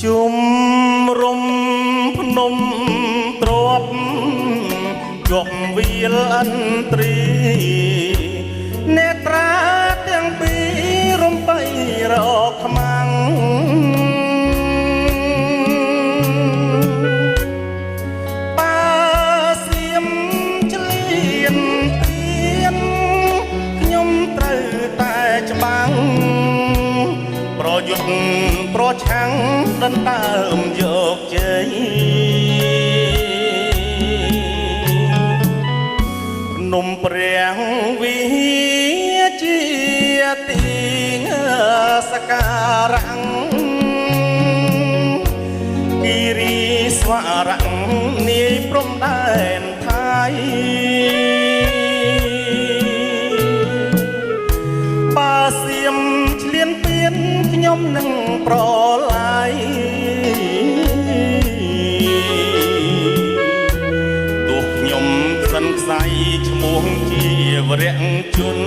ជុំរំភ្នំទ្របជាប់វាលអន្ត្រីនេត្រាទាំងពីររំបីរកខ្មាំងបាសៀមឆ្លៀនទៀនខ្ញុំត្រូវតែច្បាំងប្រយុទ្ធប្រឆាំងដណ្ដើមយកជ័យភ្នំព្រះវិហារជាទីសក្ការៈគិរីស្វរៈនាយព្រំដែនថៃបាសៀមឆ្លៀនពៀនខ្ញុំនឹងប្រឡាយទោះខ្ញុំសិនខ្សៃឈ្មោះជាវរៈជន